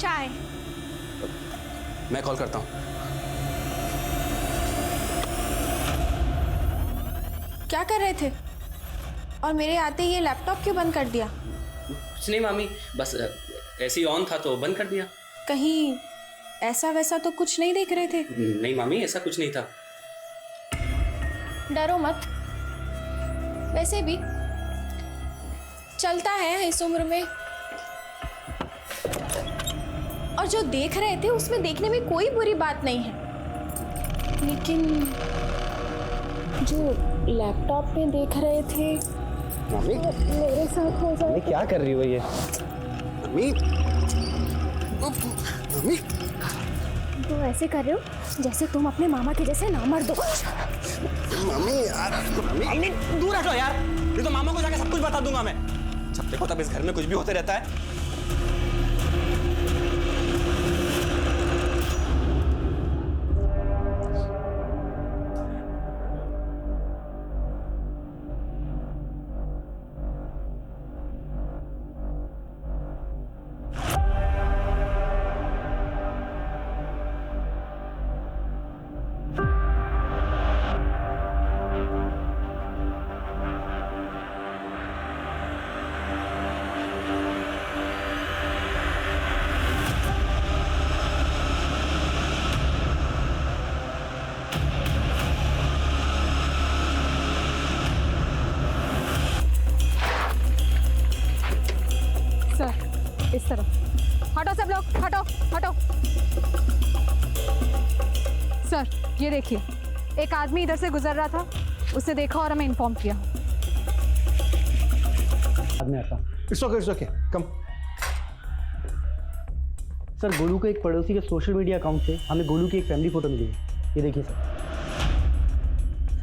चाय। मैं कॉल करता हूँ। क्या कर रहे थे? और मेरे आते ही ये लैपटॉप क्यों बंद कर दिया? कुछ नहीं मामी, बस ऐसे ही ऑन था तो बंद कर दिया। कहीं ऐसा वैसा तो कुछ नहीं देख रहे थे? नहीं मामी, ऐसा कुछ नहीं था। डरो मत, वैसे भी चलता है इस उम्र में। और जो देख रहे थे उसमें देखने में कोई बुरी बात नहीं है, लेकिन जो लैपटॉप में देख रहे थे मामी मेरे साथ हो जाए। क्या कर रही हो ये? मामी मामी तो ऐसे कर रहे हो जैसे तुम अपने मामा के जैसे नामर्द हो। मामी यार, मामी दूर हटो यार, ये तो मामा को जाके सब कुछ बता दूंगा मैं। सब देखो, तब इस घर में कुछ भी होते रहता है। इस तरफ हटो, सब लोग हटो हटो। सर ये देखिए, एक आदमी इधर से गुजर रहा था, उसने देखा और हमें इन्फॉर्म किया। मैं आता हूँ। It's okay come. Sir Golu के एक पड़ोसी के सोशल मीडिया अकाउंट से हमें गोलू की एक फैमिली फोटो मिली है, ये देखिए सर।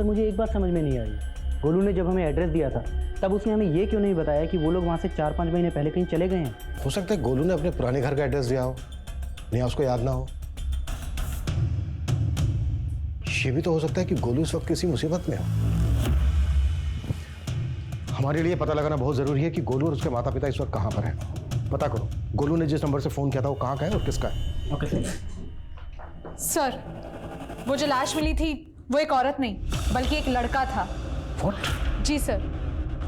मुझे एक बात समझ में नहीं आ रही, गोलू ने जब हमें एड्रेस दिया था तब उसने हमें ये क्यों नहीं बताया कि वो लोग वहाँ से 4-5 महीने पहले कहीं चले गए हैं। हो सकता है गोलू ने अपने पुराने घर का एड्रेस दिया हो, नहीं उसको याद ना हो। ये भी तो हो सकता है कि गोलू इस वक्त किसी मुसीबत में हो। हमारे लिए पता लगाना बहुत जरूरी है कि गोलू और उसके माता पिता इस वक्त कहाँ पर हैं। पता करो गोलू ने जिस नंबर से फोन किया था वो कहाँ का है और किसका है। ओके सर, वो जो लाश मिली थी वो एक औरत नहीं बल्कि एक लड़का था। What? जी सर,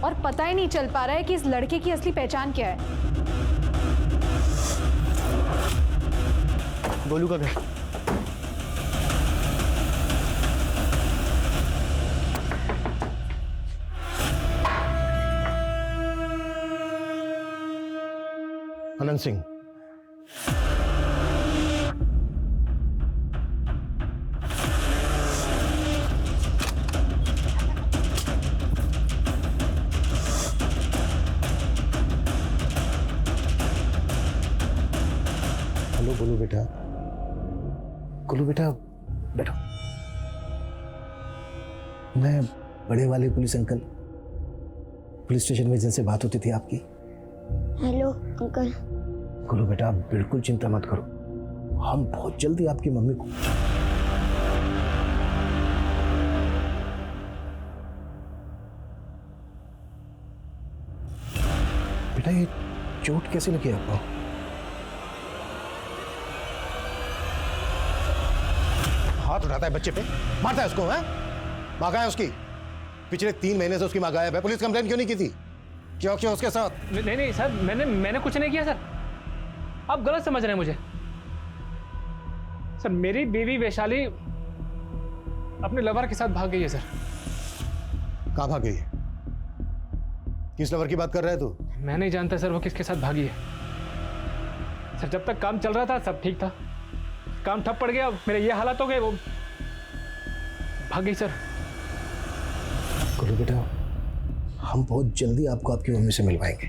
और पता ही नहीं चल पा रहा है कि इस लड़के की असली पहचान क्या है। गोलू का घर। अनंत सिंह। हेलो गोलू बेटा, गोलू बेटा बैठो। मैं बड़े वाले पुलिस अंकल, पुलिस स्टेशन में जिनसे बात होती थी आपकी। Hello uncle. गोलू बेटा आप बिल्कुल चिंता मत करो, हम बहुत जल्दी आपकी मम्मी को। बेटा ये चोट कैसे लगी आपको? हाथ उठाता है बच्चे पे, मारता है उसको। है माँ कहाँ है उसकी? पिछले 3 महीने से उसकी माँ गायब है। पुलिस कंप्लेंट क्यों नहीं की थी? क्यों उसके साथ? नहीं सर, मैंने कुछ नहीं किया सर, आप गलत समझ रहे हैं मुझे। सर मेरी बीवी वैशाली अपने लवर के साथ भाग गई है सर। कहाँ भाग गई है? किस लवर की बात कर रहा है तू? मैं नहीं जानता सर वो किसके साथ भागी है। सर जब तक काम चल रहा था सब ठीक था, काम ठप पड़ गया, मेरे ये हालात हो गए, वो भाग गई सर। गोलू बेटा हम बहुत जल्दी आपको आपकी मम्मी से मिलवाएंगे,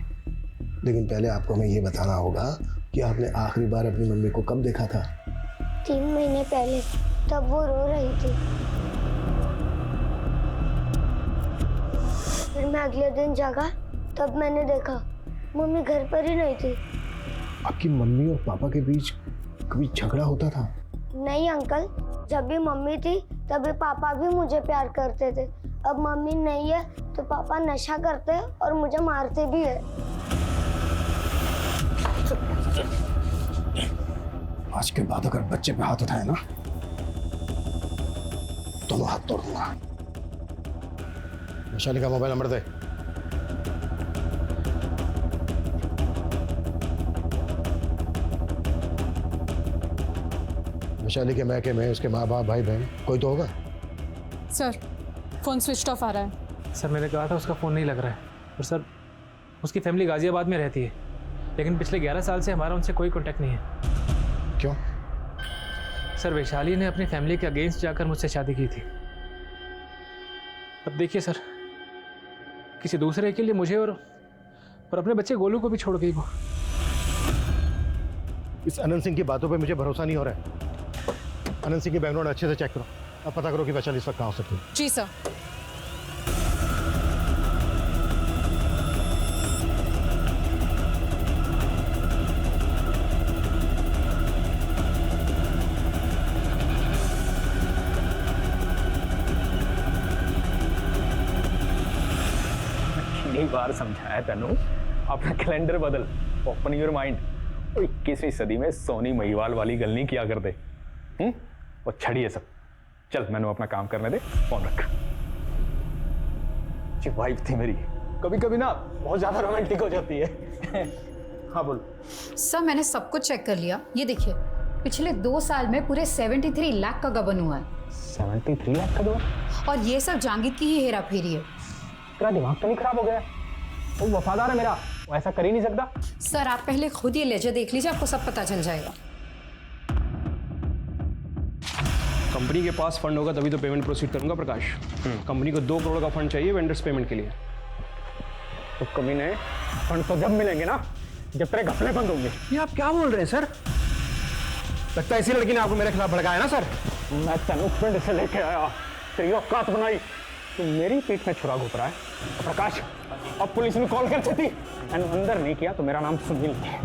लेकिन पहले आपको हमें ये बताना होगा कि आपने आखिरी बार अपनी मम्मी को कब देखा था? 3 महीने पहले, तब वो रो रही थी। फिर मैं अगले दिन जागा, तब मैंने देखा मम्मी घर पर ही नहीं थी। आपकी मम्मी और पापा के बीच कभी झगड़ा होता था? नहीं अंकल, जब भी मम्मी थी तभी पापा भी मुझे प्यार करते थे। अब मम्मी नहीं है तो पापा नशा करते हैं और मुझे मारते भी है। आज के बाद अगर बच्चे पे हाथ उठाए ना, दोनों हाथ तोड़ दूंगा। वैशाली का मोबाइल नंबर दे। वैशाली के मैके में उसके माँ बाप भाई बहन कोई तो होगा। सर फ़ोन स्विच ऑफ आ रहा है। सर मैंने कहा था उसका फ़ोन नहीं लग रहा है, और सर उसकी फैमिली गाजियाबाद में रहती है, लेकिन पिछले 11 साल से हमारा उनसे कोई कांटेक्ट नहीं है। क्यों? सर वैशाली ने अपनी फैमिली के अगेंस्ट जाकर मुझसे शादी की थी। अब देखिए सर, किसी दूसरे के लिए मुझे और अपने बच्चे गोलू को भी छोड़ गई वो। इस अनंत सिंह की बातों पे मुझे भरोसा नहीं हो रहा है। अनंत सिंह की बैकग्राउंड अच्छे से चेक करो, अब पता करो कि वैशाली इस वक्त कहाँ हो सकती है। जी सर। कितनी बार समझाया तनु, अपना कैलेंडर बदल, ओपन योर माइंड। 21वीं सदी में सोनी महिवाल वाली गल नहीं किया करते। और छड़ी है सब। चल मैंने अपना काम करने दे, फोन रख। जी वाइफ थी मेरी, कभी कभी ना बहुत ज्यादा रोमांटिक हो जाती है। हाँ बोल। सर मैंने सब कुछ चेक कर लिया, ये देखिए पिछले 2 साल में पूरे 73 लाख का गबन हुआ है। 73 लाख का दो? और ये सब जांगिद की ही हेरा फेरी है। तेरा दिमाग तो नहीं खराब हो गया? वो वफादार है मेरा, वो ऐसा कर ही नहीं सकता। सर आप पहले खुद ये लेजर देख लीजिए, आपको सब पता चल जाएगा। कंपनी के पास फंड होगा तभी तो पेमेंट प्रोसीड करूंगा प्रकाश। कंपनी को 2 करोड़ का फंड चाहिए वेंडर्स पेमेंट के लिए। तो कभी नहीं, फंड तो जब मिलेंगे ना जब तेरे घपले बंद होंगे। ये आप क्या बोल रहे हैं सर? लगता है इसी लड़की ने आपको मेरे खिलाफ भड़काया ना सर? मैं तेनू पिंड से लेके आया, तेरी औकात बनाई, तू मेरी पीठ में छुरा घुप रहा है। प्रकाश अब पुलिस ने कॉल कर देती, अंदर नहीं किया तो मेरा नाम सुनील है।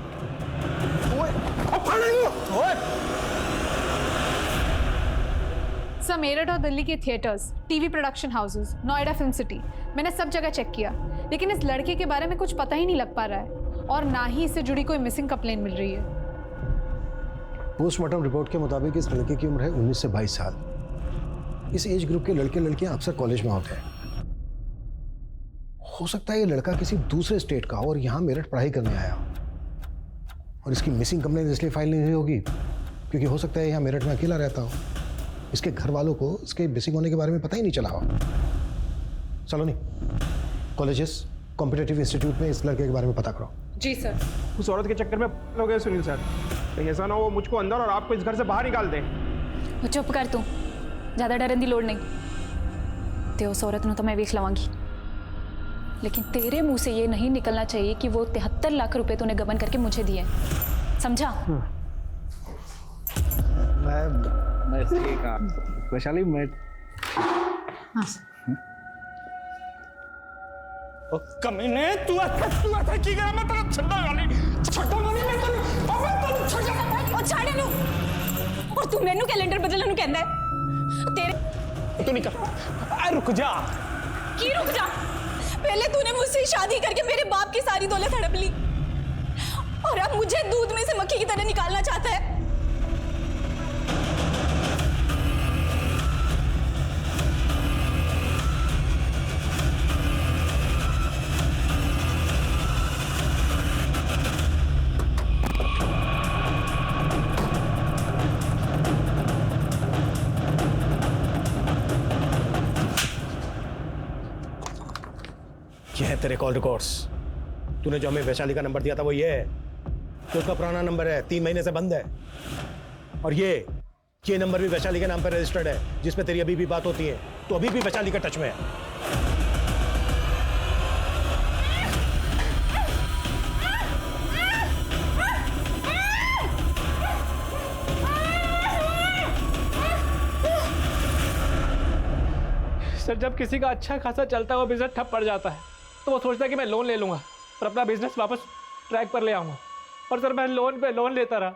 सर मेरठ और दिल्ली के theatres, TV production houses, Noida film city, मैंने सब जगह चेक किया, लेकिन इस लड़के के बारे में कुछ पता ही नहीं लग पा रहा है, और ना ही इससे जुड़ी कोई मिसिंग कंप्लेंट मिल रही है। पोस्टमार्टम रिपोर्ट के मुताबिक इस लड़के की उम्र है 19 से 22 साल। इस एज ग्रुप के लड़के लड़कियां अक्सर कॉलेज में होते हैं। हो सकता है ये लड़का किसी दूसरे स्टेट का हो और यहाँ मेरठ पढ़ाई करने आया हो, और इसकी मिसिंग कंप्लेंट इसलिए फाइल नहीं हुई होगी क्योंकि हो सकता है यहाँ मेरठ में अकेला रहता हो। इसके घर वालों को इसके मिसिंग होने के बारे में पता ही नहीं चला हो। सलोनी, कॉलेजेस, कॉम्पिटिटिव इंस्टीट्यूट में इस लड़के के बारे में पता करो। जी सर। उस औरत के चक्कर में हो गए सुनील सर, कहीं ऐसा ना हो मुझको अंदर और आपको इस घर से बाहर निकाल दें। चुप कर तू, ज़्यादा डरन की लोड़ नहीं। ते उस औरत तो मैं वेख लवांगी, लेकिन तेरे मुंह से ये नहीं निकलना चाहिए कि वो 73 लाख रुपए तूने गबन करके मुझे दिए, समझा? मैं ठीक हूँ वैशाली, मैं कमीने तू ऐसा की गया, मैं तेरा छड्डा वाली मैं तो और छाड़े नु, और तू मेनू कैलेंडर बदलने कहंदा है तेरे। तू निकल, रुक जा। की रुक जा? पहले तूने मुझसे शादी करके मेरे बाप की सारी दौलत हड़प ली, और अब मुझे दूध में से मक्खी की तरह निकालना चाहता है। ये है तेरे कॉल रिकॉर्ड्स। तूने जो हमें वैशाली का नंबर दिया था वो ये है, तो उसका पुराना नंबर है, 3 महीने से बंद है। और ये नंबर भी वैशाली के नाम पर रजिस्टर्ड है, जिसमें तेरी अभी भी बात होती है, तो अभी भी वैशाली का टच में है। सर जब किसी का अच्छा खासा चलता हुआ बिजनेस ठप पड़ जाता है तो वो सोचता है कि मैं लोन ले लूँगा और अपना बिजनेस वापस ट्रैक पर ले आऊँगा। और सर मैं लोन पे लोन लेता रहा,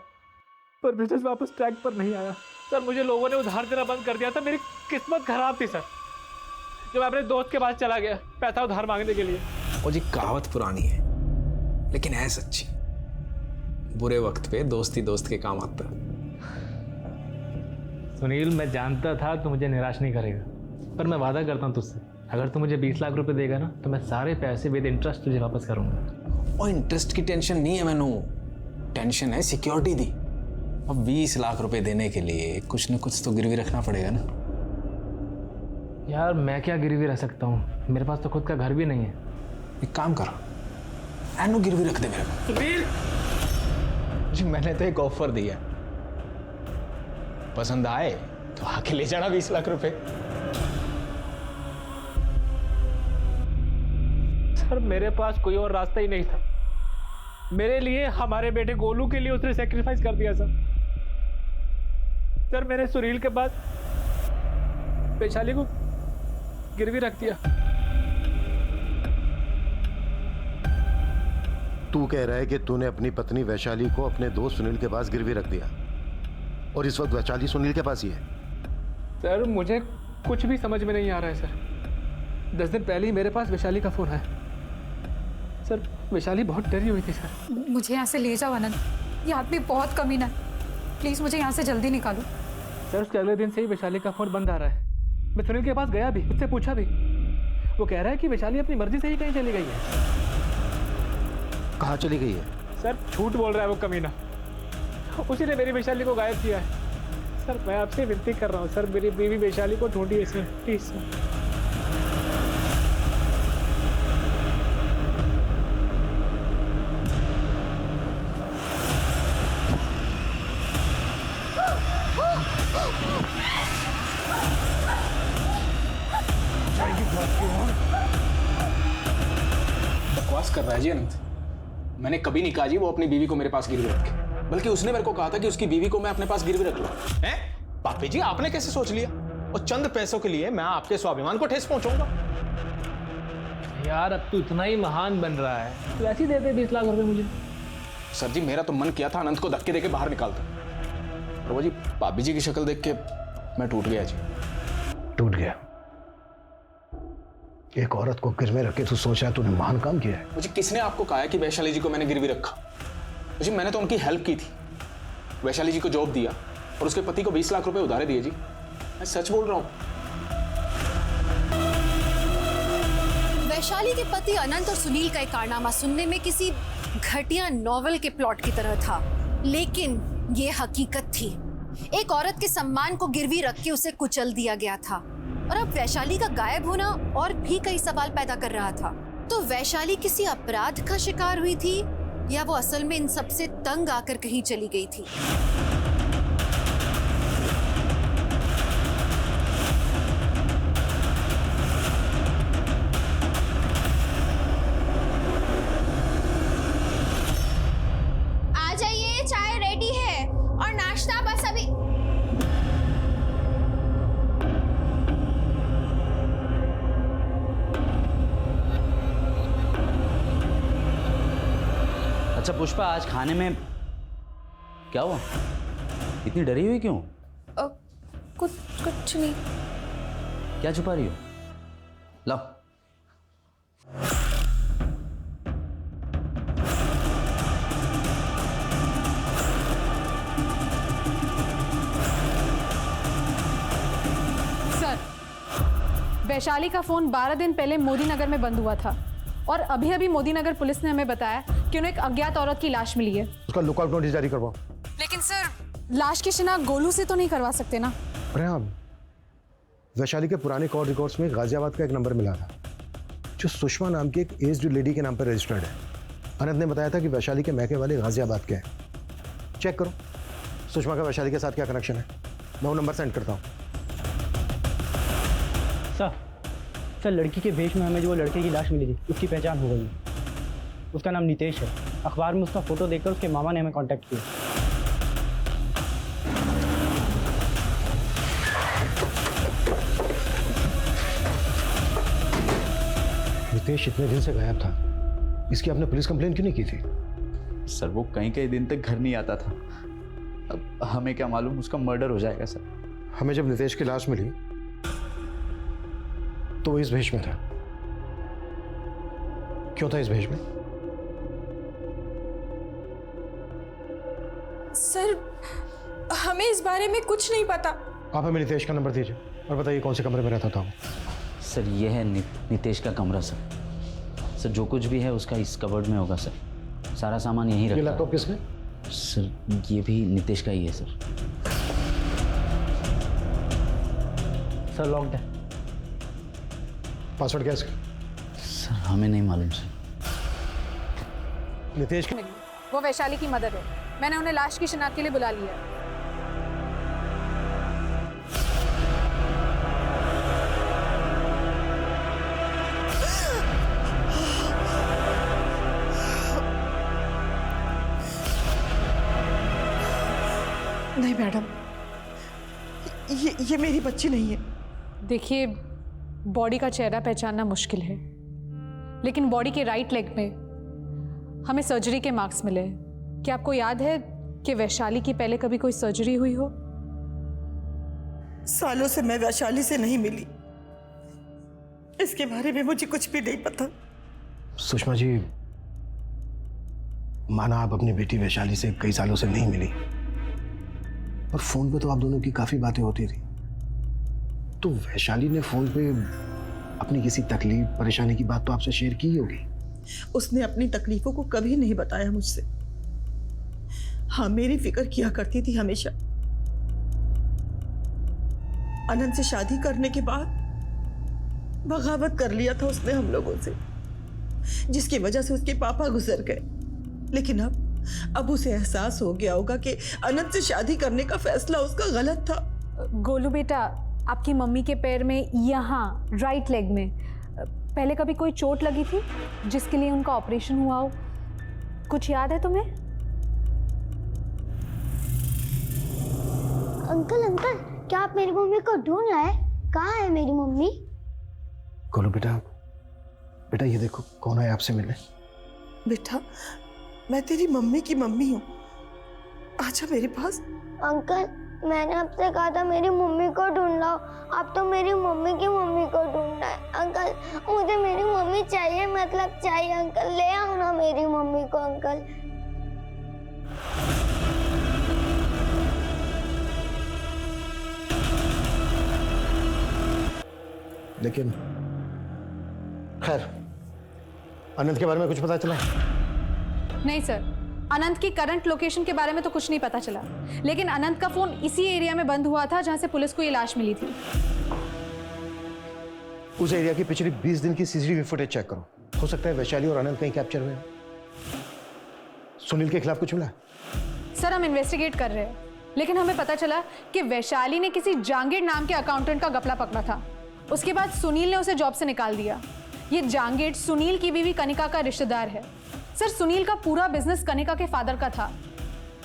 पर बिजनेस वापस ट्रैक पर नहीं आया। सर मुझे लोगों ने उधार देना बंद कर दिया था, मेरी किस्मत खराब थी सर। जब मैं अपने दोस्त के पास चला गया पैसा उधार मांगने के लिए। वो जी कहावत पुरानी है लेकिन है सच्ची, बुरे वक्त पे दोस्ती दोस्त के काम आता है। सुनील, मैं जानता था तू मुझे निराश नहीं करेगा, पर मैं वादा करता हूँ तुझसे, अगर तू मुझे 20 लाख रुपए देगा ना तो मैं सारे पैसे विद इंटरेस्ट तुझे वापस करूँगा। और इंटरेस्ट की टेंशन नहीं है मैनू, टेंशन है सिक्योरिटी दी। अब 20 लाख रुपए देने के लिए कुछ न कुछ तो गिरवी रखना पड़ेगा ना। यार मैं क्या गिरवी रख सकता हूँ, मेरे पास तो खुद का घर भी नहीं है। एक काम करो, एनो गिरवी रख दे मेरे को। सुनील जी मैंने तो एक ऑफर दिया, पसंद आए तो आके ले जाना 20 लाख रुपए। सर मेरे पास कोई और रास्ता ही नहीं था, मेरे लिए, हमारे बेटे गोलू के लिए उसने सेक्रीफाइस कर दिया सर। सर मैंने सुनील के पास वैशाली को गिरवी रख दिया। तू कह रहा है कि तूने अपनी पत्नी वैशाली को अपने दोस्त सुनील के पास गिरवी रख दिया और इस वक्त वैशाली सुनील के पास ही है? सर मुझे कुछ भी समझ में नहीं आ रहा है सर। 10 दिन पहले ही मेरे पास वैशाली का फोन आया सर। वैशाली बहुत डरी हुई थी सर। मुझे यहाँ से ले जाओ आनंद, ये आदमी बहुत कमीना है, प्लीज़ मुझे यहाँ से जल्दी निकालो। सर उसके अगले दिन से ही वैशाली का फोन बंद आ रहा है। मैं सुनील के पास गया भी, उससे पूछा भी, वो कह रहा है कि वैशाली अपनी मर्जी से ही कहीं चली गई है। कहाँ चली गई है? सर झूठ बोल रहा है वो कमीना, उसी ने मेरी वैशाली को गायब किया है। सर मैं आपसे विनती कर रहा हूँ सर, मेरी बीवी वैशाली को ढूंढिए सर, प्लीज सर। बकवास कर रहा है जी अनंत। मैंने कभी नहीं कहा जी वो अपनी बीवी को मेरे पास गिरवी रखे, बल्कि उसने मेरे को कहा था कि उसकी बीवी को मैं अपने पास गिरवी रख लूं। हैं? पापी जी आपने कैसे सोच लिया? और चंद पैसों के लिए मैं आपके स्वाभिमान को ठेस पहुंचाऊंगा? यार अब तू इतना ही महान बन रहा है तो ऐसे ही दे दे 20 लाख रुपए मुझे। सर जी मेरा तो मन किया था अनंत को धक्के देके बाहर निकालता, और वो जी भाभी जी की शक्ल देख के मैं टूट गया जी। टूट गया? एक औरत को गिरवे रख के तू सोच रहा है तूने महान काम किया है? मुझे किसने आपको कहा है कि वैशाली जी को मैंने गिरवी रखा? जी मैंने तो उनकी हेल्प की थी, वैशाली जी को जॉब दिया और उसके पति को 20 लाख रुपए उधारे दिए जी। मैं सच बोल रहा हूँ। वैशाली के पति अनंत और सुनील का एक कारनामा सुनने में किसी घटिया नॉवेल के प्लॉट की तरह था, लेकिन ये हकीकत थी। एक औरत के सम्मान को गिरवी रख के उसे कुचल दिया गया था, और अब वैशाली का गायब होना और भी कई सवाल पैदा कर रहा था। तो वैशाली किसी अपराध का शिकार हुई थी या वो असल में इन सबसे तंग आकर कहीं चली गई थी? आ जाइए, चाय रेडी है और नाश्ता बस अभी। अच्छा पुष्पा, आज खाने में क्या हुआ? इतनी डरी हुई क्यों? कुछ नहीं। क्या छुपा रही हो? लाओ। सर वैशाली का फोन 12 दिन पहले मोदी नगर में बंद हुआ था, और अभी अभी मोदी नगर पुलिस ने हमें बताया कि उन्हें एक अज्ञात औरत की लाश मिली है। उसका लुकआउट नोटिस जारी करवाओ। लेकिन सर लाश की शिनाख्त गोलू से तो नहीं करवा सकते ना? अरे हाँ, वैशाली के पुराने कॉल रिकॉर्ड्स में गाजियाबाद का एक नंबर मिला था जो सुषमा नाम की एक एज्ड लेडी के नाम पर रजिस्टर्ड है। अनंत ने बताया था कि वैशाली के मैके वाले गाजियाबाद के हैं। चेक करो सुषमा का वैशाली के साथ क्या कनेक्शन है। मैं वो नंबर सेंड करता हूँ। सर लड़की के भेष में हमें जो वो लड़के की लाश मिली थी उसकी पहचान हो गई। उसका नाम नितेश है। अखबार में उसका फोटो देखकर उसके मामा ने हमें कांटेक्ट किया। नितेश इतने दिन से गायब था, इसकी आपने पुलिस कंप्लेन क्यों नहीं की थी? सर वो कई दिन तक घर नहीं आता था, अब हमें क्या मालूम उसका मर्डर हो जाएगा सर। हमें जब नितेश की लाश मिली तो वो इस भेष में था। क्यों था इस भेष में? सर हमें इस बारे में कुछ नहीं पता। आप हमें नितेश का नंबर दीजिए और बताइए कौन से कमरे में रहता था वो। सर ये है नितेश का कमरा सर। सर जो कुछ भी है उसका इस कबर्ड में होगा सर। सारा सामान यहीं ये रखा है। लैपटॉप किसने? सर ये भी नितेश का ही है सर। सर लॉक्ड है। पासवर्ड क्या है इसका? सर हमें नहीं मालूम सर। नितेश का वो वैशाली की मदर है। मैंने उन्हें लाश की शिनाख्त के लिए बुला लिया है। नहीं मैडम, ये मेरी बच्ची नहीं है। देखिए, बॉडी का चेहरा पहचानना मुश्किल है, लेकिन बॉडी के राइट लेग में हमें सर्जरी के मार्क्स मिले। क्या आपको याद है कि वैशाली की पहले कभी कोई सर्जरी हुई हो? सालों से मैं वैशाली से नहीं मिली, इसके बारे में मुझे कुछ भी नहीं पता। सुषमा जी, माना आप अपनी बेटी वैशाली से कई सालों से नहीं मिली, पर फोन पे तो आप दोनों की काफी बातें होती थी। तो वैशाली ने फोन पे अपनी किसी तकलीफ परेशानी की बात तो आपसे शेयर की होगी। उसने अपनी तकलीफों को कभी नहीं बताया मुझसे। हाँ, मेरी फिक्र किया करती थी हमेशा। अनंत से शादी करने के बाद बगावत कर लिया था उसने हम लोगों से, जिसकी वजह से उसके पापा गुजर गए। लेकिन अब उसे एहसास हो गया होगा कि अनंत से शादी करने का फैसला उसका गलत था। गोलू बेटा, आपकी मम्मी के पैर में यहाँ राइट लेग में पहले कभी कोई चोट लगी थी जिसके लिए उनका ऑपरेशन हुआ हो? कुछ याद है तुम्हें? अंकल अंकल, क्या आप मेरी मम्मी को ढूंढ रहे हैं? कहाँ है मेरी मम्मी? गोलू बेटा, बेटा ये देखो कौन है आपसे मिलने। बेटा, मैं तेरी मम्मी की मम्मी हूँ, आजा मेरे पास। अंकल, मैंने आपसे कहा था मेरी मम्मी को ढूंढ लाओ, आप तो मेरी मम्मी की मम्मी को ढूंढ रहे हैं। अंकल, मुझे मेरी मम्मी चाहिए, मतलब चाहिए। अंकल ले आओ ना मेरी मम्मी को। अंकल लेकिन खैर, अनंत के बारे में कुछ पता चला? नहीं सर, अनंत की करंट लोकेशन के बारे में तो कुछ नहीं पता चला, लेकिन अनंत का फोन इसी एरिया में बंद हुआ था जहां से पुलिस को ये लाश मिली थी। उस एरिया की पिछली 20 दिन की सीसीटीवी फुटेज चेक करो। हो सकता है वैशाली और अनंत कहीं कैप्चर हुए। सुनील के खिलाफ कुछ मिला? सर हम इन्वेस्टिगेट कर रहे हैं, लेकिन हमें पता चला कि वैशाली ने किसी जांगीर नाम के अकाउंटेंट का गपला पकड़ा था। उसके बाद सुनील ने उसे जॉब से निकाल दिया। ये जांगीर सुनील की बीवी कनिका का रिश्तेदार है। सर, सुनील का पूरा बिजनेस कनिका के फादर का था।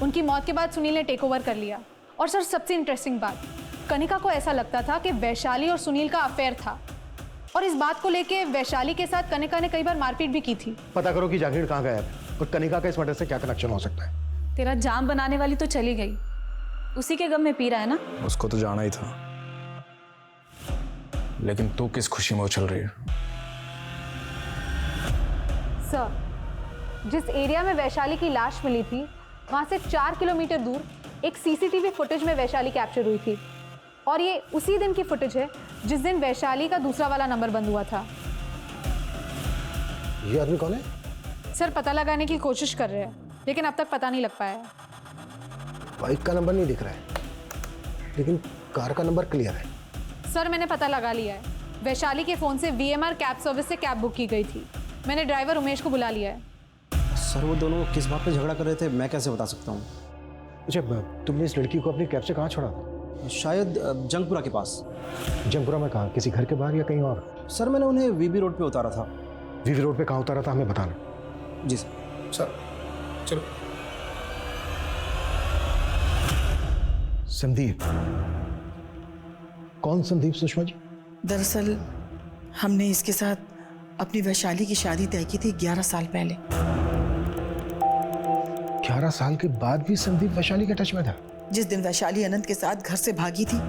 उनकी मौत के बाद सुनील ने टेक ओवर कर लिया। और सर सबसे इंटरेस्टिंग बात, कनिका को ऐसा लगता था कि वैशाली और सुनील का अफेयर था, और इस बात को लेके वैशाली के साथ कनिका ने कई बार मारपीट भी की थी। पता करो कि जागीर कहाँ गया है और कनिका का इस मर्डर से क्या कनेक्शन हो सकता है। तेरा जाम बनाने वाली तो चली गई, उसी के गम में पी रहा है ना। उसको तो जाना ही था, लेकिन तू किस खुशी में उछल रही है? सर, जिस एरिया में वैशाली की लाश मिली थी वहां से 4 किलोमीटर दूर एक सीसीटीवी फुटेज में वैशाली कैप्चर हुई थी, और ये उसी दिन की फुटेज है जिस दिन वैशाली का दूसरा वाला नंबर बंद हुआ था। ये आदमी कौन है? सर पता लगाने की कोशिश कर रहे हैं, लेकिन अब तक पता नहीं लग पाया है। बाइक का नंबर नहीं दिख रहा है, लेकिन कार का नंबर क्लियर है। सर मैंने पता लगा लिया है, वैशाली के फोन से VMR कैब सर्विस से कैब बुक की गई थी। मैंने ड्राइवर उमेश को बुला लिया है। सर वो दोनों किस बात पे झगड़ा कर रहे थे मैं कैसे बता सकता हूँ? अच्छा, तुमने इस लड़की को अपनी कैब से कहाँ छोड़ा? शायद जंगपुरा के पास। जंगपुरा में कहाँ? किसी घर के बाहर या कहीं और? सर मैंने उन्हें VB रोड पे उतारा था। VB रोड पे कहाँ उतारा था हमें बताना। जी सर। सर चलो। संदीप? कौन संदीप सुषमा जी? दरअसल हमने इसके साथ अपनी वैशाली की शादी तय की थी 11 साल पहले। 11 साल के बाद भी संदीप वैशाली के टच में था? जिस दिन वैशाली अनंत के साथ घर से भागी थी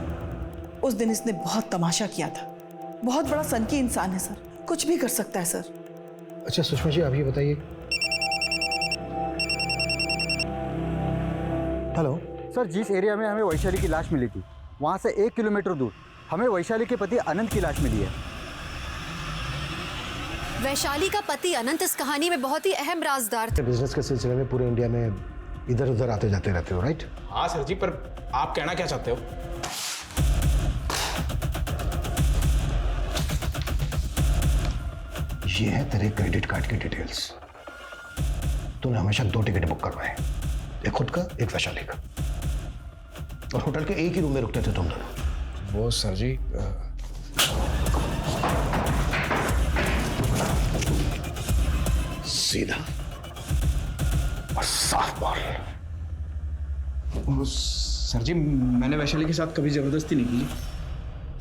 उस दिन इसने बहुत तमाशा किया था। बहुत बड़ा सनकी इंसान है सर, कुछ भी कर सकता है सर। अच्छा सुषमा जी, आप ये बताइए। हेलो सर, जिस एरिया में हमें वैशाली की लाश मिली थी वहाँ से 1 किलोमीटर दूर हमें वैशाली के पति अनंत की लाश मिली है। वैशाली का पति अनंत इस कहानी में बहुत ही अहम राजदार था। बिजनेस के सिलसिले में पूरे इंडिया में इधर उधर आते जाते रहते हो, राइट? हाँ सर जी, पर आप कहना क्या चाहते हो? ये है तेरे क्रेडिट कार्ड की डिटेल्स। तूने हमेशा 2 टिकट बुक करवाए, एक खुद का, एक वैशाली का, और होटल के एक ही रूम में रुकते थे तुम दोनों। वो सर जी सीधा और साफ बोल। वो सर जी, मैंने वैशाली के साथ कभी जबरदस्ती नहीं की।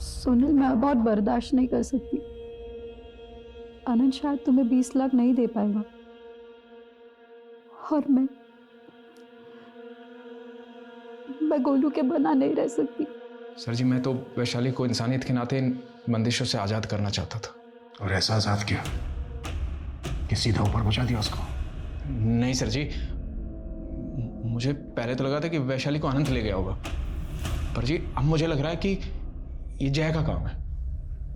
सोनल, मैं अब बहुत बर्दाश्त नहीं कर सकती। अनंत शायद तुम्हें 20 लाख नहीं दे पाएगा, और मैं गोलू के बना नहीं रह सकती। सर जी, मैं तो वैशाली को इंसानियत के नाते इन बंदिशों से आज़ाद करना चाहता था। और ऐसा आज़ाद किया कि सीधा ऊपर पहुंचा दिया उसको? नहीं सर जी, मुझे पहले तो लगा था कि वैशाली को अनंत ले गया होगा, पर जी अब मुझे लग रहा है कि ये जय का काम है।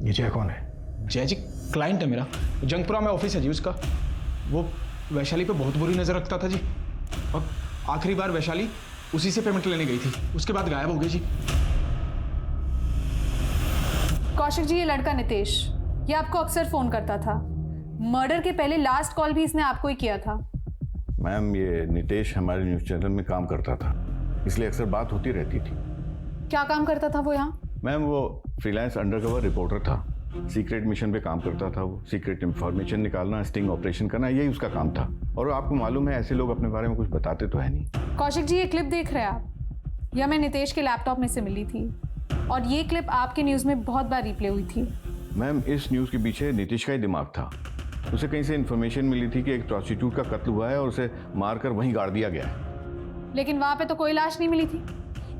ये जय कौन है? जय जी क्लाइंट है मेरा, जंगपुरा में ऑफिस है जी उसका। वो वैशाली पे बहुत बुरी नज़र रखता था जी, और आखिरी बार वैशाली उसी से पेमेंट लेने गई थी, उसके बाद गायब हो गई जी। कौशिक जी, ये लड़का नितेश, ये आपको अक्सर फोन करता था। मर्डर के पहले लास्ट कॉल भी इसने आपको ही किया था। मैम, ये नितेश हमारे न्यूज़ चैनल में काम करता था, इसलिए अक्सर बात होती रहती थी। क्या काम करता था वो यहाँ? मैम, वो फ्रीलांस अंडरकवर रिपोर्टर था, सीक्रेट मिशन पे काम करता था। वो सीक्रेट इंफॉर्मेशन निकालना, स्टिंग ऑपरेशन करना, यही उसका काम था। और आपको मालूम है, ऐसे लोग अपने बारे में कुछ बताते तो है नहीं। कौशिक जी, ये क्लिप देख रहे हैं आप? यह मैं नितेश के लैपटॉप में से मिली थी, और ये क्लिप आपके न्यूज़ में बहुत बार रिप्ले हुई थी। मैम, इस न्यूज़ के पीछे नितेश का ही दिमाग था। उसे कहीं से इन्फॉर्मेशन मिली थी कि एक प्रोस्टिट्यूट का कत्ल हुआ है और उसे मारकर वहीं गाड़ दिया गया है। लेकिन वहां पे तो कोई लाश नहीं मिली थी।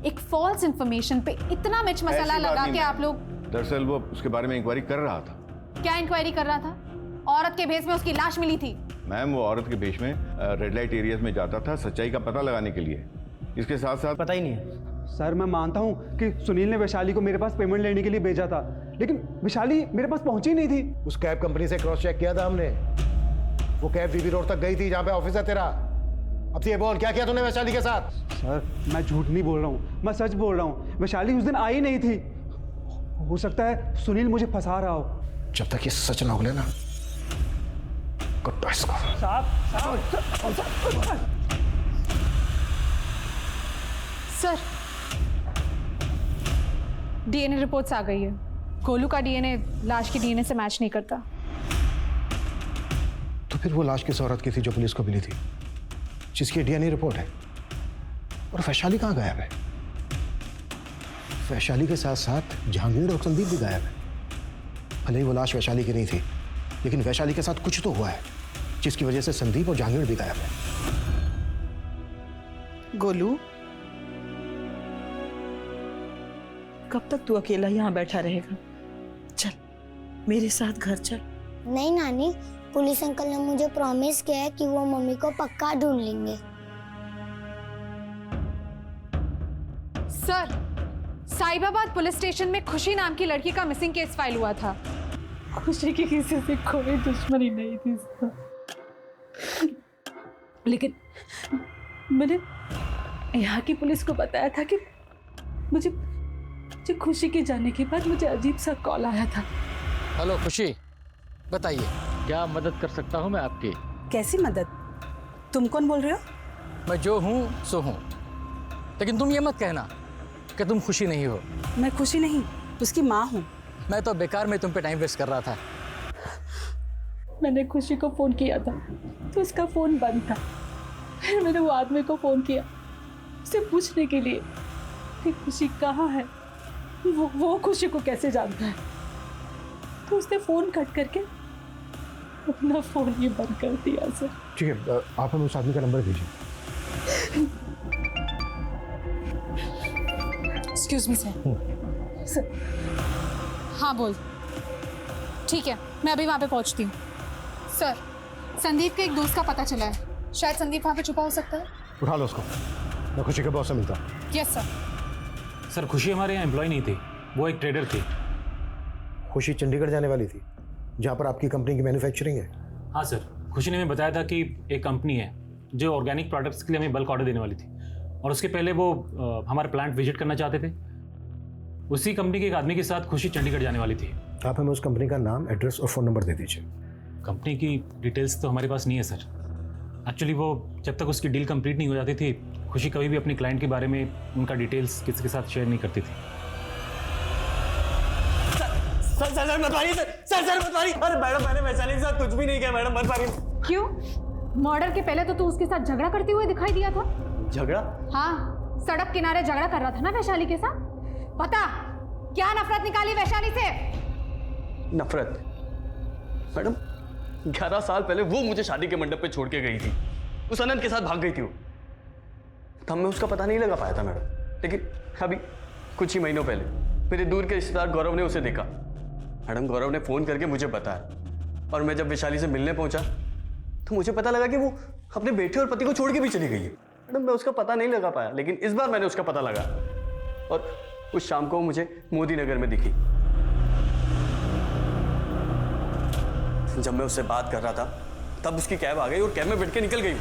एक फॉल्स इन्फॉर्मेशन पे इतना मिर्च मसाला लगा के आप लोग। दरअसल वो उसके बारे में इंक्वायरी कर रहा था। क्या इंक्वायरी कर रहा था? औरत के भेष में उसकी लाश मिली थी। मैम, वो औरत के भेष में रेड लाइट एरियाज में जाता था सच्चाई का पता लगाने के लिए। इसके साथ साथ पता ही नहीं है सर। मैं मानता हूँ कि सुनील ने वैशाली को मेरे पास पेमेंट लेने के लिए भेजा था, लेकिन वैशाली मेरे पास पहुंची नहीं थी। उस कैब कंपनी से क्रॉस चेक किया था हमने। वो कैब बीबी रोड तक गई थी जहाँ पे ऑफिस है तेरा। अब ये बोल, क्या किया तूने वैशाली के साथ? सर, मैं झूठ नहीं बोल रहा हूँ, मैं सच बोल रहा हूँ। वैशाली उस दिन आई नहीं थी। हो सकता है सुनील मुझे फंसा रहा हो। जब तक ये सच ना उगले ना, कुत्ता इसको। सर, डीएनए रिपोर्ट्स आ गई है। गोलू का डीएनए लाश की डीएनए से मैच नहीं करता। तो फिर वो लाश किस औरत की थी जो पुलिस को मिली थी, जिसकी डीएनए रिपोर्ट है? और वैशाली कहाँ गायब है? वैशाली के साथ साथ जहांगीर और संदीप भी गायब है। भले ही वो लाश वैशाली की नहीं थी, लेकिन वैशाली के साथ कुछ तो हुआ है जिसकी वजह से संदीप और जहांगीर भी गायब है। गोलू, कब तक तू अकेला यहाँ बैठा रहेगा? चल मेरे साथ घर चल। नहीं नानी, पुलिस अंकल ने मुझे प्रॉमिस किया है कि वो मम्मी को पक्का ढूंढ लेंगे। सर, साहिबाबाद पुलिस स्टेशन में खुशी नाम की लड़की का मिसिंग केस फाइल हुआ था। खुशी की किसी से कोई दुश्मनी नहीं थी सर, लेकिन मैंने यहाँ की पुलिस को बताया था कि मुझे खुशी के जाने के बाद मुझे अजीब सा कॉल आया था। हेलो खुशी, बताइए क्या मदद कर सकता हूँ मैं आपकी? कैसी मदद? तुम कौन बोल रहे हो? मैं जो हूँ सो हूँ, लेकिन तुम ये मत कहना कि तुम खुशी नहीं हो। मैं खुशी नहीं, उसकी माँ हूँ। मैं तो बेकार में तुम पे टाइम वेस्ट कर रहा था। मैंने खुशी को फ़ोन किया था तो उसका फ़ोन बंद था। फिर मैंने वो आदमी को फ़ोन किया उसे पूछने के लिए कि खुशी कहाँ है, वो खुशी को कैसे जानता है। तो उसने फ़ोन कट करके अपना फ़ोन ही बंद कर दिया सर। ठीक है, आप हमें उस आदमी का नंबर दीजिए। Excuse me sir. हाँ बोल। ठीक है, मैं अभी वहाँ पे पहुँचती हूँ। सर, संदीप के एक दोस्त का पता चला है, शायद संदीप वहाँ पे छुपा हो सकता है। उठा लो उसको, मैं खुशी के बॉस से मिलता हूँ। Yes sir. सर खुशी हमारे यहाँ एम्प्लॉय नहीं थी, वो एक ट्रेडर थी। खुशी चंडीगढ़ जाने वाली थी जहाँ पर आपकी कंपनी की मैन्युफैक्चरिंग है। हाँ सर, खुशी ने हमें बताया था कि एक कंपनी है जो ऑर्गेनिक प्रोडक्ट्स के लिए हमें बल्क ऑर्डर देने वाली थी, और उसके पहले वो हमारा प्लांट विजिट करना चाहते थे। उसी कंपनी के एक आदमी के साथ खुशी चंडीगढ़ जाने वाली थी। आप हमें उस कंपनी का नाम, एड्रेस और फ़ोन नंबर दे दीजिए। कंपनी की डिटेल्स तो हमारे पास नहीं है सर। एक्चुअली वो जब तक उसकी डील कंप्लीट नहीं हो जाती थी, खुशी कभी भी अपनी क्लाइंट के बारे में उनका डिटेल्स किसी के साथ शेयर नहीं करती थी। सर सर सर मत मारिए सर मत मारिए। अरे मैडम मैंने वैशाली के साथ कुछ भी नहीं किया मैडम, मत मारिए। क्यों? मर्डर के पहले तो तू उसके साथ झगड़ा करते हुए दिखाई दिया था। झगड़ा? हाँ, सड़क किनारे झगड़ा कर रहा था ना वैशाली के साथ। बता, क्या नफरत निकाली वैशाली से? नफरत? मैडम 11 साल पहले वो मुझे शादी के मंडप पे छोड़ के गई थी, उस अनंत के साथ भाग गई थी वो। तब मैं उसका पता नहीं लगा पाया था मैडम, लेकिन अभी कुछ ही महीनों पहले मेरे दूर के रिश्तेदार गौरव ने उसे देखा। मैडम गौरव ने फोन करके मुझे बताया, और मैं जब वैशाली से मिलने पहुंचा तो मुझे पता लगा कि वो अपने बेटे और पति को छोड़ के भी चली गई है। मैडम मैं उसका पता नहीं लगा पाया, लेकिन इस बार मैंने उसका पता लगा, और उस शाम को मुझे मोदी नगर में दिखी। जब मैं उससे बात कर रहा था तब उसकी कैब आ गई और कैब में बैठ के निकल गई।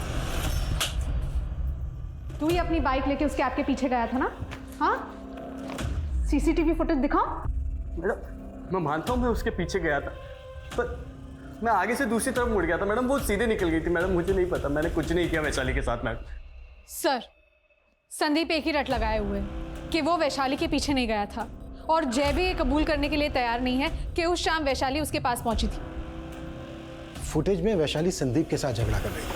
तू ही अपनी बाइक लेके उसके कैब के पीछे गया था ना? हाँ, सीसीटीवी फुटेज दिखाओ। मैडम मैं मानता हूँ मैं उसके पीछे गया था, पर मैं आगे से दूसरी तरफ मुड़ गया था मैडम, वो सीधे निकल गई थी। मैडम मुझे नहीं पता, मैंने कुछ नहीं किया वैशाली के साथ। मैडम सर, संदीप एक ही रट लगाए हुए कि वो वैशाली के पीछे नहीं गया था, और जय भी ये कबूल करने के लिए तैयार नहीं है कि उस शाम वैशाली उसके पास पहुंची थी। फुटेज में वैशाली संदीप के साथ झगड़ा कर रही थी,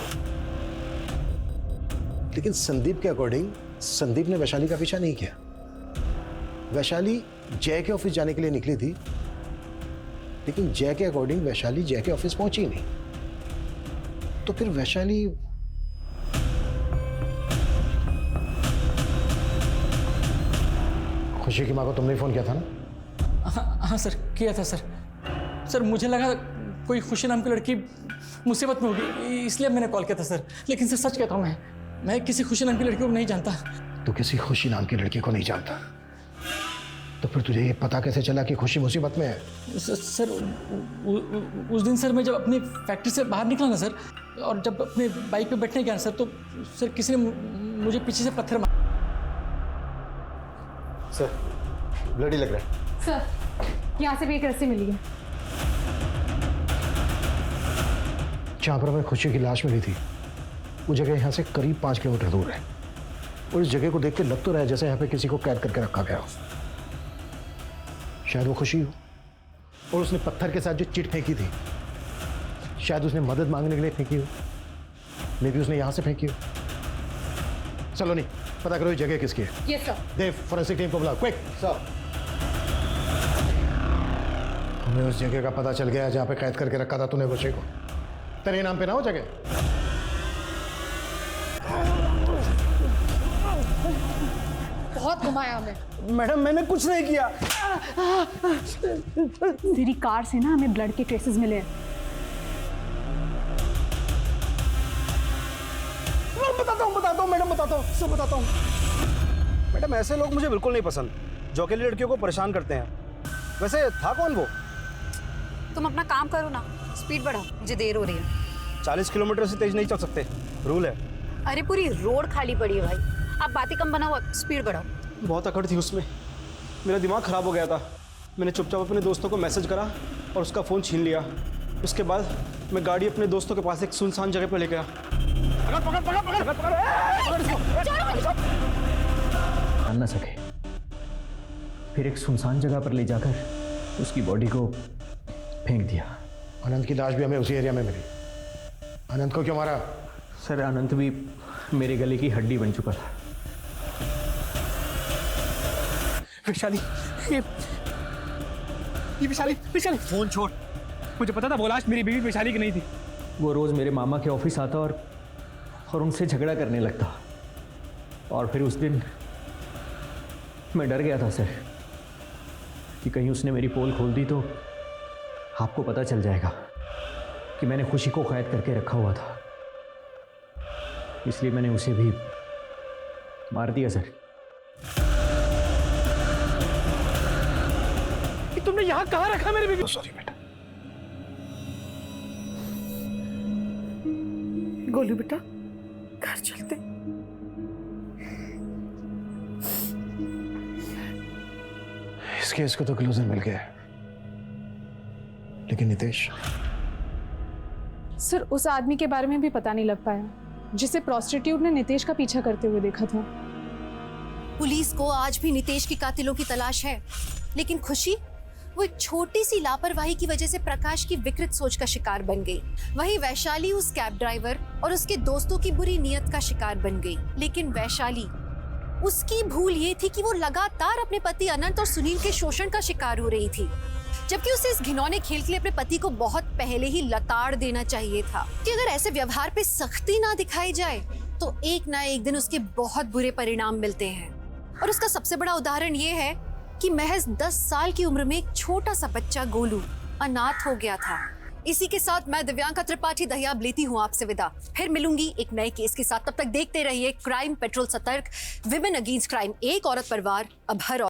लेकिन संदीप के अकॉर्डिंग संदीप ने वैशाली का पीछा नहीं किया। वैशाली जय के ऑफिस जाने के लिए निकली थी, लेकिन जय के अकॉर्डिंग वैशाली जय के ऑफिस पहुंची नहीं। तो फिर वैशाली खुशी की मां को तुमने फोन किया था ना? हाँ सर, किया था सर। सर मुझे लगा कोई खुशी नाम की लड़की मुसीबत में होगी, इसलिए मैंने कॉल किया था सर। लेकिन सर सच कहता हूँ, मैं किसी खुशी नाम की लड़की को नहीं जानता। तू किसी खुशी नाम की लड़की को नहीं जानता? तो फिर तुझे ये पता कैसे चला कि खुशी मुसीबत में है? सर उस दिन सर मैं जब अपनी फैक्ट्री से बाहर निकला ना सर, और जब अपने बाइक पे बैठने गया सर, तो सर किसी ने मुझे पीछे से पत्थर मारा। सर ब्लडी लग रहा है। सर यहाँ से भी एक रस्सी मिली है। जहाँ पर हमें खुशी की लाश मिली थी वो जगह यहाँ से करीब 5 किलोमीटर दूर है, और इस जगह को देख के लग तो रहा है जैसे यहाँ पे किसी को कैद करके रखा गया हो। शायद वो खुशी हो, और उसने पत्थर के साथ जो चिट फेंकी थी शायद उसने मदद मांगने के लिए फेंकी हो, मे भी उसने यहाँ से फेंकी हो। चलो नहीं, पता करो ये जगह किसकी है। Yes sir. Dev, forensic team को बुलाओ, क्विक सर। हमें उस जगह का पता चल गया जहाँ पे कैद करके रखा था तूने खुशी को। तेरे नाम पे ना हो जगह? बहुत घुमाया हमें। मैडम मैंने कुछ नहीं किया। तेरी कार से ना हमें ब्लड के ट्रेसेस मिले हैं। बताता हूँ मैडम, बताता हूँ, सब बताता हूँ। मैडम ऐसे लोग मुझे बिल्कुल नहीं पसंद, जो अकेली लड़कियों को परेशान करते हैं। वैसे था कौन वो? तुम अपना काम करो ना, स्पीड बढ़ाओ, मुझे देर हो रही है। 40 किलोमीटर से तेज नहीं चल सकते, रूल है। अरे पूरी रोड खाली पड़ी है भाई, आप बातें कम बनाओ, स्पीड बढ़ाओ। बहुत अकड़ थी उसमें, मेरा दिमाग खराब हो गया था। मैंने चुपचाप अपने दोस्तों को मैसेज करा और उसका फ़ोन छीन लिया। उसके बाद मैं गाड़ी अपने दोस्तों के पास एक सुनसान जगह पर ले गया। जान ना सके, फिर एक सुनसान जगह पर ले जाकर उसकी बॉडी को फेंक दिया। अनंत की लाश भी हमें उसी एरिया में मिली। अनंत को क्यों मारा? सर अनंत भी मेरे गले की हड्डी बन चुका था। वैशाली, ये वैशाली, वैशाली फोन छोड़। मुझे पता था वो लाश मेरी बीवी वैशाली की नहीं थी। वो रोज़ मेरे मामा के ऑफिस आता और उनसे झगड़ा करने लगता, और फिर उस दिन मैं डर गया था सर कि कहीं उसने मेरी पोल खोल दी तो आपको पता चल जाएगा कि मैंने खुशी को कैद करके रखा हुआ था। इसलिए मैंने उसे भी मार दिया सर। तुमने यहाँ कहाँ रखा मेरे बीवी? सॉरी बेटा। गोलू बेटा, घर चलते। इस केस को तो क्लोजर मिल गया है, लेकिन नितेश। सर, उस आदमी के बारे में भी पता नहीं लग पाया जिसे प्रोस्टिट्यूट ने नितेश का पीछा करते हुए देखा था। पुलिस को आज भी नितेश की कातिलों की तलाश है, लेकिन खुशी वो एक छोटी सी लापरवाही की वजह से प्रकाश की विकृत सोच का शिकार बन गई। वहीं वैशाली उस कैब ड्राइवर और उसके दोस्तों की बुरी नीयत का शिकार बन गई। लेकिन वैशाली, उसकी भूल ये थी कि वो लगातार अपने पति अनंत और सुनील के शोषण का शिकार हो रही थी, जबकि उसे इस घिनौने खेल के लिए अपने पति को बहुत पहले ही लताड़ देना चाहिए था कि अगर ऐसे व्यवहार पे सख्ती ना दिखाई जाए तो एक ना एक दिन उसके बहुत बुरे परिणाम मिलते हैं। और उसका सबसे बड़ा उदाहरण ये है कि महज 10 साल की उम्र में एक छोटा सा बच्चा गोलू अनाथ हो गया था। इसी के साथ मैं दिव्यांका त्रिपाठी दहियाब लेती हूँ आपसे विदा। फिर मिलूंगी एक नए केस के साथ। तब तक देखते रहिए क्राइम पेट्रोल सतर्क, विमेन अगेंस्ट क्राइम, एक औरत पर वार अब हर